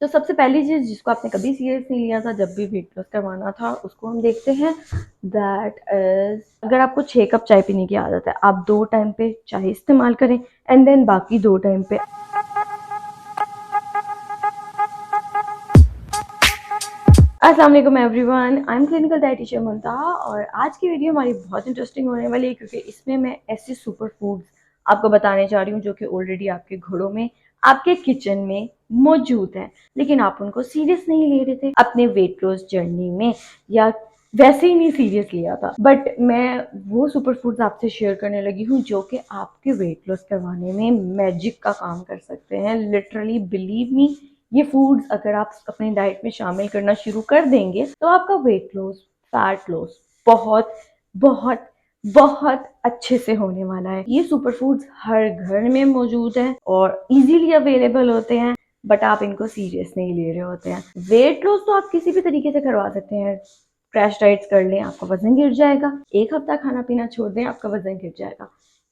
तो सबसे पहली चीज जिसको आपने कभी सीरियस नहीं लिया था जब भी वेट लॉस करवाना था, उसको हम देखते हैं। दैट इज, अगर आपको 6 कप चाय पीने की आदत है, आप 2 टाइम पे चाय इस्तेमाल करें एंड देन बाकी 2 टाइम पे। अस्सलाम वालेकुम everyone, I am clinical dietitian Muntaha और आज की वीडियो हमारी बहुत इंटरेस्टिंग होने वाली है क्योंकि इसमें मैं ऐसे सुपर फूड्स आपको बताने जा रही हूँ जो कि ऑलरेडी आपके घरों में, आपके किचन में मौजूद है, लेकिन आप उनको सीरियस नहीं ले रहे थे अपने वेट लॉस जर्नी में, या वैसे ही नहीं सीरियस लिया था। बट मैं वो सुपर फूड्स आपसे शेयर करने लगी हूँ जो कि आपके वेट लॉस करवाने में मैजिक का काम कर सकते हैं। लिटरली बिलीव मी, ये फूड्स अगर आप अपनी डाइट में शामिल करना शुरू कर देंगे तो आपका वेट लॉस, फैट लॉस बहुत बहुत बहुत अच्छे से होने वाला है। ये सुपर फूड्स हर घर में मौजूद हैं और इजीली अवेलेबल होते हैं, बट आप इनको सीरियस नहीं ले रहे होते हैं। वेट लॉस तो आप किसी भी तरीके से करवा सकते हैं। क्रैश डाइट्स कर लें, आपका वजन गिर जाएगा। 1 हफ्ता खाना पीना छोड़ दें, आपका वजन गिर जाएगा।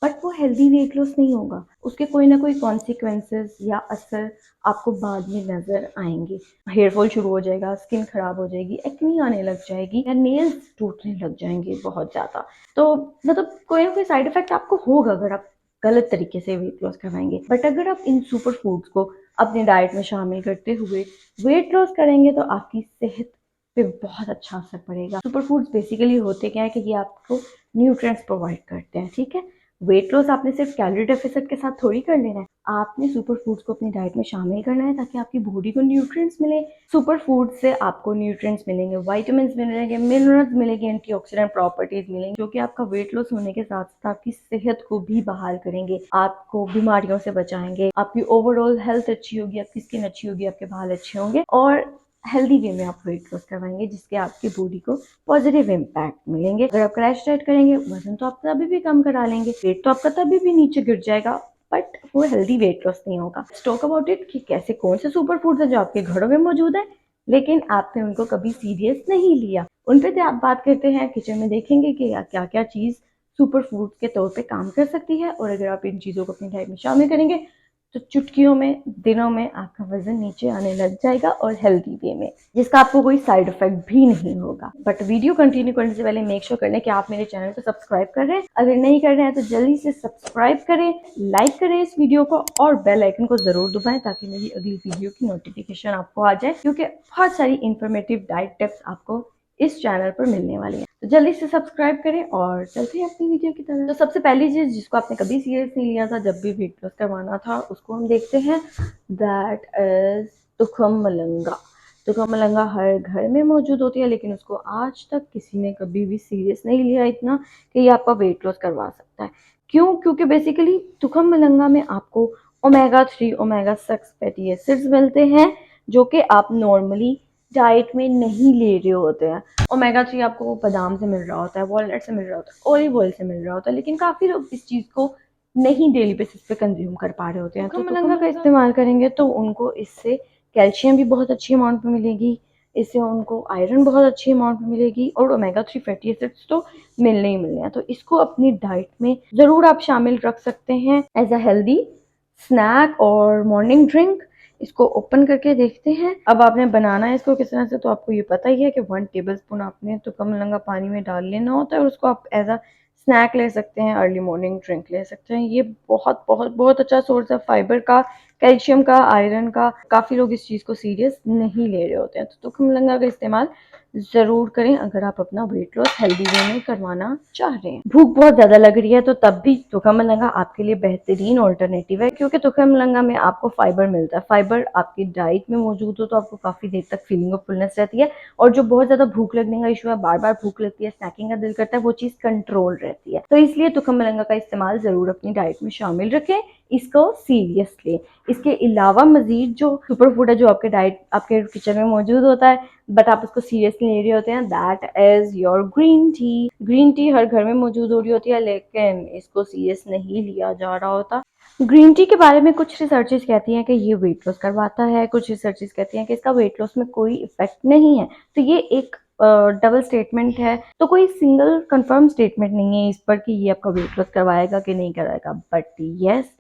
बट वो हेल्दी वेट लॉस नहीं होगा। उसके कोई ना कोई कॉन्सिक्वेंसेस या असर आपको बाद में नजर आएंगे। हेयर फॉल शुरू हो जाएगा, स्किन खराब हो जाएगी, एक्नी आने लग जाएगी या नेल्स टूटने लग जाएंगे बहुत ज्यादा। तो मतलब कोई ना कोई साइड इफेक्ट आपको होगा अगर आप गलत तरीके से वेट लॉस करवाएंगे। बट अगर आप इन सुपर फूड्स को अपनी डाइट में शामिल करते हुए वेट लॉस करेंगे तो आपकी सेहत पे बहुत अच्छा असर पड़ेगा। सुपर फूड्स बेसिकली होते क्या है कि ये आपको न्यूट्रिएंट्स प्रोवाइड करते हैं, ठीक है। वेट लॉस आपने सिर्फ कैलोरी डेफिसिट के साथ थोड़ी कर लेना है, आपने सुपर फूड्स को अपनी डाइट में शामिल करना है ताकि आपकी बॉडी को न्यूट्रिएंट्स मिले। सुपर फूड से आपको न्यूट्रिएंट्स मिलेंगे, विटामिन्स मिलेंगे, मिनरल्स मिलेंगे, एंटीऑक्सीडेंट प्रॉपर्टीज मिलेंगी, जो कि आपका वेट लॉस होने के साथ साथ आपकी सेहत को भी बहाल करेंगे, आपको बीमारियों से बचाएंगे, आपकी ओवरऑल हेल्थ अच्छी होगी, आपकी स्किन अच्छी होगी, आपके बाल अच्छे होंगे और हेल्दी वे में आप वेट लॉस करवाएंगे जिसके आपकी बॉडी को पॉजिटिव इम्पैक्ट मिलेंगे। अगर आप क्रैश डाइट करेंगे, वजन तो आप तभी भी कम करा लेंगे, वेट तो आपका तभी भी नीचे गिर जाएगा, बट वो हेल्दी वेट लॉस नहीं होगा। टॉक अबाउट इट कि कैसे कौन से सुपर फूड्स है जो आपके घरों में मौजूद है लेकिन आपने उनको कभी सीरियस नहीं लिया। उन पे आप बात करते हैं, किचन में देखेंगे कि क्या क्या चीज सुपर फूड के तौर पे काम कर सकती है, और अगर आप इन चीजों को अपनी डाइट में शामिल करेंगे तो चुटकियों में, दिनों में आपका वजन नीचे आने लग जाएगा और हेल्दी वे में, जिसका आपको कोई साइड इफेक्ट भी नहीं होगा। बट वीडियो कंटिन्यू करने से पहले मेक श्योर कर लें कि आप मेरे चैनल को सब्सक्राइब कर रहे हैं। अगर नहीं कर रहे हैं तो जल्दी से सब्सक्राइब करें, लाइक करें इस वीडियो को और बेल आइकन को जरूर दबाएं ताकि मेरी अगली वीडियो की नोटिफिकेशन आपको आ जाए, क्योंकि बहुत सारी इंफॉर्मेटिव डाइट टिप्स आपको इस चैनल पर मिलने वाली है। तो जल्दी से सब्सक्राइब करें और चलते हैं अपनी वीडियो की तरफ। तो सबसे पहली चीज जिसको आपने कभी सीरियस नहीं लिया था जब भी वेट लॉस करवाना था, उसको हम देखते हैं। दैट इज तुखम मलंगा। तुखम मलंगा हर घर में मौजूद होती है, लेकिन उसको आज तक किसी ने कभी भी सीरियस नहीं लिया इतना कि ये आपका वेट लॉस करवा सकता है। क्यों? क्योंकि बेसिकली तुखम मलंगा में आपको ओमेगा 3, ओमेगा 6 फैटी एसिड्स मिलते हैं जो कि आप नॉर्मली डाइट में नहीं ले रहे होते हैं। ओमेगा 3 आपको बादाम से मिल रहा होता है, वॉलनट से मिल रहा होता है, ऑलिव ऑयल से मिल रहा होता है, लेकिन काफ़ी लोग इस चीज़ को नहीं डेली बेसिस पे कंज्यूम कर पा रहे होते हैं। तो मलंगा का इस्तेमाल करेंगे तो उनको इससे कैल्शियम भी बहुत अच्छी अमाउंट में मिलेगी, इससे उनको आयरन बहुत अच्छी अमाउंट में मिलेगी और ओमेगा 3 फैटी एसिड्स तो मिलने ही मिलने हैं। तो इसको अपनी डाइट में ज़रूर आप शामिल रख सकते हैं एज अ हेल्दी स्नैक और मॉर्निंग ड्रिंक। इसको ओपन करके देखते हैं। अब आपने बनाना है इसको किस तरह से, तो आपको ये पता ही है कि 1 टेबलस्पून आपने तुक्का मलंगा पानी में डाल लेना होता है और उसको आप एज अ स्नैक ले सकते हैं, अर्ली मॉर्निंग ड्रिंक ले सकते हैं। ये बहुत बहुत बहुत अच्छा सोर्स है फाइबर का, कैल्शियम का, आयरन का। काफ़ी लोग इस चीज़ को सीरियस नहीं ले रहे होते हैं, तो तुक्का मलंगा का इस्तेमाल ज़रूर करें अगर आप अपना वेट लॉस हेल्दी वे में करवाना चाह रहे हैं। भूख बहुत ज़्यादा लग रही है तो तब भी तुक्का मलंगा आपके लिए बेहतरीन ऑल्टरनेटिव है, क्योंकि तुक्का मलंगा में आपको फाइबर मिलता है। फाइबर आपकी डाइट में मौजूद हो तो आपको काफ़ी देर तक फीलिंग ऑफ फुलनेस रहती है, और जो बहुत ज़्यादा भूख लगने का इशू है, बार बार भूख लगती है, स्नैकिंग का दिल करता है, वो चीज़ कंट्रोल रहती है। तो इसलिए तुक्का मलंगा का इस्तेमाल ज़रूर अपनी डाइट में शामिल रखें, इसको सीरियस लें। इसके अलावा मजीद जो सुपर फूड है जो आपके डाइट, आपके किचन में मौजूद होता है बट आप उसको सीरियसली ले रहे होते हैं, that is your green tea. Green tea हर घर में मौजूद हो रही होती है लेकिन इसको सीरियस नहीं लिया जा रहा होता। ग्रीन टी के बारे में कुछ रिसर्चेस कहती हैं कि ये वेट लॉस करवाता है, कुछ रिसर्चेस कहती हैं कि इसका वेट लॉस में कोई इफेक्ट नहीं है। तो ये एक डबल स्टेटमेंट है, तो कोई सिंगल कंफर्म स्टेटमेंट नहीं है इस पर कि ये आपका वेट लॉस करवाएगा कि नहीं करवाएगा। बट यस,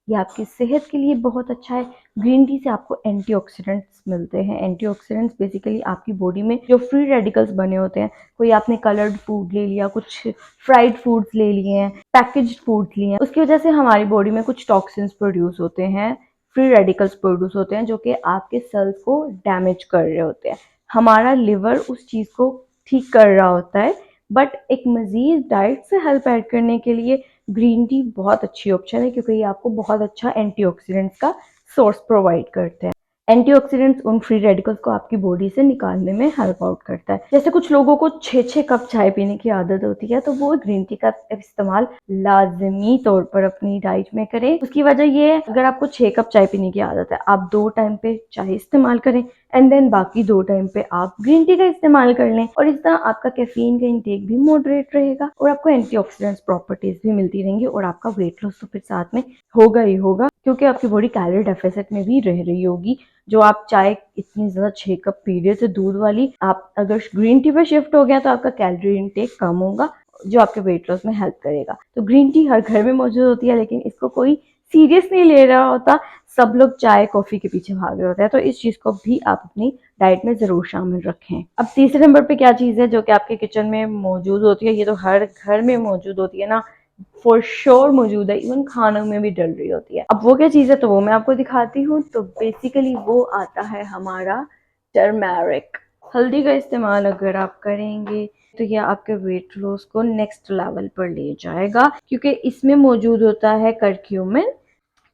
ये आपकी सेहत के लिए बहुत अच्छा है। ग्रीन टी से आपको एंटीऑक्सीडेंट्स मिलते हैं। एंटीऑक्सीडेंट्स बेसिकली आपकी बॉडी में जो फ्री रेडिकल्स बने होते हैं, कोई आपने कलर्ड फूड ले लिया, कुछ फ्राइड फूड्स ले लिए हैं, पैकेज्ड फूड्स लिए हैं, उसकी वजह से हमारी बॉडी में कुछ टॉक्सिन्स प्रोड्यूस होते हैं, फ्री रेडिकल्स प्रोड्यूस होते हैं, जो कि आपके सेल्स को डैमेज कर रहे होते हैं। हमारा लिवर उस चीज़ को ठीक कर रहा होता है। बट एक मज़ीद डाइट से हेल्प ऐड करने के लिए ग्रीन टी बहुत अच्छी ऑप्शन है, क्योंकि ये आपको बहुत अच्छा एंटीऑक्सीडेंट्स का सोर्स प्रोवाइड करते हैं। एंटीऑक्सीडेंट्स उन फ्री रेडिकल्स को आपकी बॉडी से निकालने में हेल्प आउट करता है। जैसे कुछ लोगों को 6-6 कप चाय पीने की आदत होती है, तो वो ग्रीन टी का इस्तेमाल लाजमी तौर पर अपनी डाइट में करें। उसकी वजह ये है, अगर आपको 6 कप चाय पीने की आदत है, आप 2 टाइम पे चाय इस्तेमाल करें एंड देन बाकी 2 टाइम पे आप ग्रीन टी का इस्तेमाल कर लें, और इस तरह आपका कैफीन का इंटेक भी मॉडरेट रहेगा और आपको एंटीऑक्सीडेंट्स प्रॉपर्टीज भी मिलती रहेंगी, और आपका वेट लॉस तो फिर साथ में होगा ही होगा, क्योंकि आपकी बॉडी कैलोरी डेफिसिट में भी रह रही होगी। जो आप चाय इतनी ज्यादा 6 कप पी रहे थे दूध वाली, आप अगर ग्रीन टी पे शिफ्ट हो गया तो आपका कैलोरी इंटेक कम होगा, जो आपके वेट लॉस में हेल्प करेगा। तो ग्रीन टी हर घर में मौजूद होती है, लेकिन इसको कोई सीरियस नहीं ले रहा होता। सब लोग चाय कॉफी के पीछे भाग रहे होते हैं, तो इस चीज को भी आप अपनी डाइट में जरूर शामिल रखें। अब तीसरे नंबर पे क्या चीज है जो कि आपके किचन में मौजूद होती है, ये तो हर घर में मौजूद होती है ना, फॉर श्योर मौजूद है, इवन खानों में भी डल रही होती है। अब वो क्या चीज़ है, तो वो मैं आपको दिखाती हूँ। तो बेसिकली वो आता है हमारा टर्मेरिक। हल्दी का इस्तेमाल अगर आप करेंगे तो ये आपके वेट लॉस को नेक्स्ट लेवल पर ले जाएगा, क्योंकि इसमें मौजूद होता है करक्यूमिन।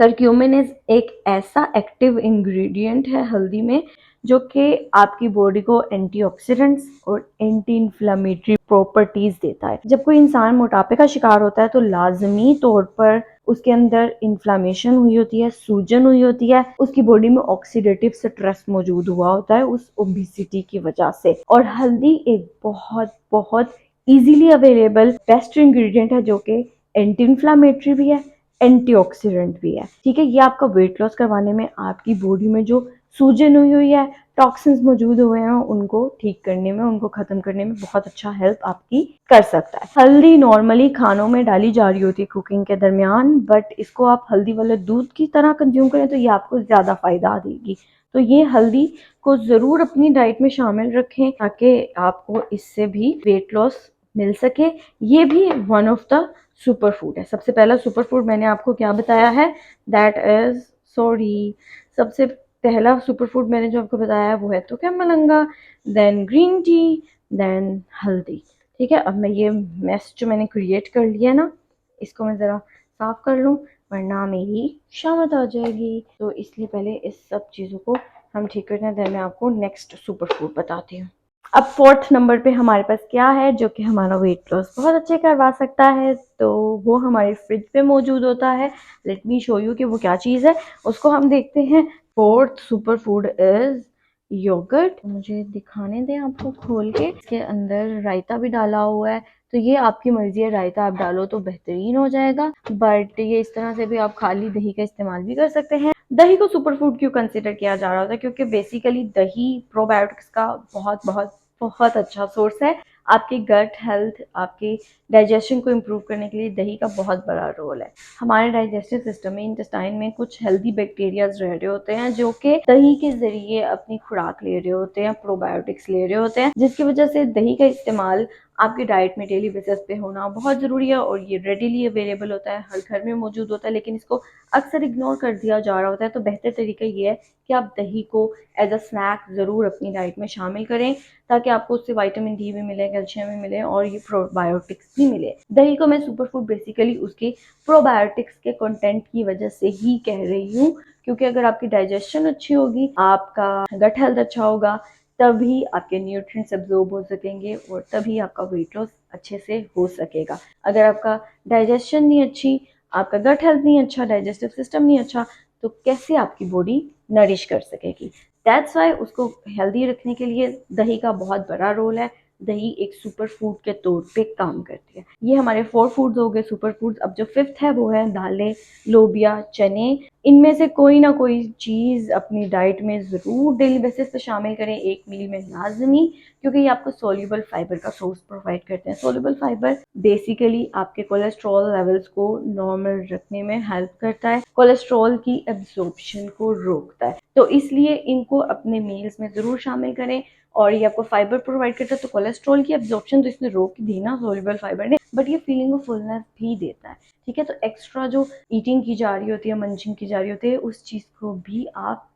करक्यूमिन इज एक ऐसा एक्टिव इंग्रेडिएंट है हल्दी में, जो कि आपकी बॉडी को एंटीऑक्सीडेंट्स और एंटी इन्फ्लेमेटरी प्रॉपर्टीज देता है। जब कोई इंसान मोटापे का शिकार होता है तो लाजमी तौर पर उसके अंदर इन्फ्लामेशन हुई होती है, सूजन हुई होती है, उसकी बॉडी में ऑक्सीडेटिव स्ट्रेस मौजूद हुआ होता है उस ओबेसिटी की वजह से। और हल्दी एक बहुत बहुत इजीली अवेलेबल बेस्ट इंग्रेडिएंट है, जो कि एंटी इन्फ्लामेटरी भी है, एंटीऑक्सीडेंट भी है। ठीक है, ये आपका वेट लॉस करवाने में, आपकी बॉडी में जो सूजन हुई है, टॉक्सिन्स मौजूद हुए हैं, उनको ठीक करने में, उनको खत्म करने में बहुत अच्छा हेल्प आपकी कर सकता है। हल्दी नॉर्मली खानों में डाली जा रही होती है कुकिंग के दरमियान, बट इसको आप हल्दी वाले दूध की तरह कंज्यूम करें तो ये आपको ज्यादा फायदा देगी। तो ये हल्दी को जरूर अपनी डाइट में शामिल रखें, ताकि आपको इससे भी वेट लॉस मिल सके। ये भी one of the super food है। सबसे पहला सुपर फूड मैंने आपको क्या बताया है, दैट इज, सॉरी, सबसे पहला सुपर फूड मैंने जो आपको बताया है वो है तो क्या, मलंगा, देन ग्रीन टी, देन हल्दी। ठीक है, अब मैं ये मेस जो मैंने क्रिएट कर लिया ना, इसको मैं ज़रा साफ कर लूँ, वरना मेरी शामत आ जाएगी। तो इसलिए पहले इस सब चीज़ों को हम ठीक करते हैं, देन मैं आपको नेक्स्ट सुपर फूड बताती हूँ। अब फोर्थ नंबर पे हमारे पास क्या है जो कि हमारा वेट लॉस बहुत अच्छे करवा सकता है, तो वो हमारे फ्रिज पे मौजूद होता है। लेट मी शो यू कि वो क्या चीज़ है, उसको हम देखते हैं। Fourth super food is yogurt. मुझे दिखाने दें आपको खोल के। इसके अंदर रायता भी डाला हुआ है, तो ये आपकी मर्जी है, रायता आप डालो तो बेहतरीन हो जाएगा, बट ये इस तरह से भी आप खाली दही का इस्तेमाल भी कर सकते हैं। दही को सुपर फूड क्यों कंसिडर किया जा रहा होता है, क्योंकि बेसिकली दही प्रोबायोटिक्स का बहुत बहुत बहुत अच्छा सोर्स है। आपकी गट हेल्थ, आपके डाइजेशन को इम्प्रूव करने के लिए दही का बहुत बड़ा रोल है। हमारे डाइजेस्टिव सिस्टम में, इंटेस्टाइन में कुछ हेल्दी बैक्टीरियाज रह रहे होते हैं, जो कि दही के जरिए अपनी खुराक ले रहे होते हैं, प्रोबायोटिक्स ले रहे होते हैं, जिसकी वजह से दही का इस्तेमाल आपकी डाइट में डेली बेसिस पे होना बहुत ज़रूरी है। और ये रेडीली अवेलेबल होता है, हर घर में मौजूद होता है, लेकिन इसको अक्सर इग्नोर कर दिया जा रहा होता है। तो बेहतर तरीका ये है कि आप दही को एज अ स्नैक ज़रूर अपनी डाइट में शामिल करें, ताकि आपको उससे विटामिन डी भी मिले, कैल्शियम भी मिले, और ये प्रोबायोटिक्स भी मिले। दही को मैं सुपर फूड बेसिकली उसके प्रोबायोटिक्स के कंटेंट की वजह से ही कह रही हूँ, क्योंकि अगर आपकी डाइजेशन अच्छी होगी, आपका गट हेल्थ अच्छा होगा, तभी आपके न्यूट्रिएंट्स एब्जॉर्ब हो सकेंगे, और तभी आपका वेट लॉस अच्छे से हो सकेगा। अगर आपका डाइजेशन नहीं अच्छी, आपका गट हेल्थ नहीं अच्छा, डाइजेस्टिव सिस्टम नहीं अच्छा, तो कैसे आपकी बॉडी नरिश कर सकेगी। दैट्स वाई उसको हेल्दी रखने के लिए दही का बहुत बड़ा रोल है। दही एक सुपर फूड के तौर पे काम करती है। ये हमारे 4 फूड्स हो गए सुपर फूड्स। अब जो 5th है वो है दालें, लोबिया, चने। इनमें से कोई ना कोई चीज़ अपनी डाइट में ज़रूर डेली बेसिस पे शामिल करें, एक मील में लाजमी, क्योंकि ये आपको सोल्यूबल फाइबर का सोर्स प्रोवाइड करते हैं। सोल्यूबल फाइबर बेसिकली आपके कोलेस्ट्रॉल लेवल्स को नॉर्मल रखने में हेल्प करता है, कोलेस्ट्रॉल की एब्जॉर्प्शन को रोकता है, तो इसलिए इनको अपने मील्स में ज़रूर शामिल करें। और ये आपको फाइबर प्रोवाइड करता है, तो कोलेस्ट्रॉल की एब्जॉर्प्शन तो इसने रोक दी ना सोल्यूबल फाइबर ने, बट ये फीलिंग ऑफ फुलनेस भी देता है। ठीक है, तो एक्स्ट्रा जो ईटिंग की जा रही होती है, मंचिंग की जा रही होती है, उस चीज़ को भी आप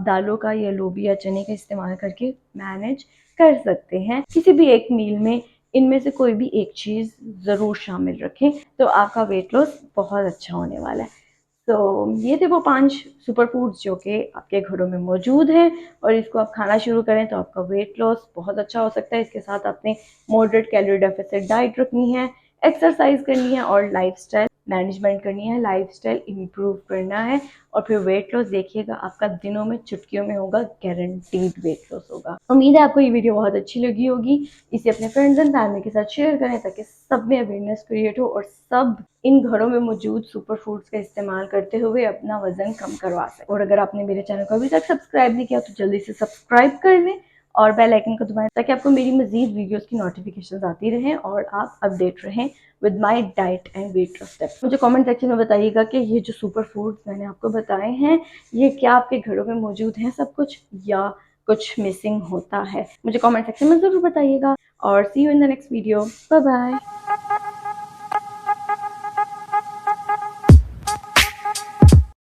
दालों का या लोबिया चने का इस्तेमाल करके मैनेज कर सकते हैं। किसी भी एक मील में इनमें से कोई भी एक चीज़ ज़रूर शामिल रखें, तो आपका वेट लॉस बहुत अच्छा होने वाला है। तो ये थे वो 5 सुपर फूड्स जो कि आपके घरों में मौजूद हैं, और इसको आप खाना शुरू करें तो आपका वेट लॉस बहुत अच्छा हो सकता है। इसके साथ आपने मॉडरेट कैलोरी डेफिसिट डाइट रखनी है, एक्सरसाइज करनी है और लाइफस्टाइल मैनेजमेंट करनी है, लाइफस्टाइल इम्प्रूव करना है, और फिर वेट लॉस देखिएगा आपका दिनों में चुटकियों में होगा, गारंटीड वेट लॉस होगा। उम्मीद है आपको ये वीडियो बहुत अच्छी लगी होगी। इसे अपने फ्रेंड्स एंड फैमिली के साथ शेयर करें ताकि सब में अवेयरनेस क्रिएट हो और सब इन घरों में मौजूद सुपर फूड्स का इस्तेमाल करते हुए अपना वजन कम करवा सकें। और अगर आपने मेरे चैनल को अभी तक सब्सक्राइब नहीं किया तो जल्दी से सब्सक्राइब कर लें और बेल आइकन को दबाएं ताकि आपको मेरी मजीद वीडियोस की नोटिफिकेशंस आती रहें और आप अपडेट रहें with my diet and weight loss tips. मुझे कमेंट सेक्शन में बताइएगा कि ये जो सुपर फूड्स मैंने आपको बताए हैं, ये क्या आपके घरों में मौजूद हैं सब कुछ, या कुछ मिसिंग होता है। मुझे कमेंट सेक्शन में ज़रूर बताइएगा, और see you in the next video. Bye bye.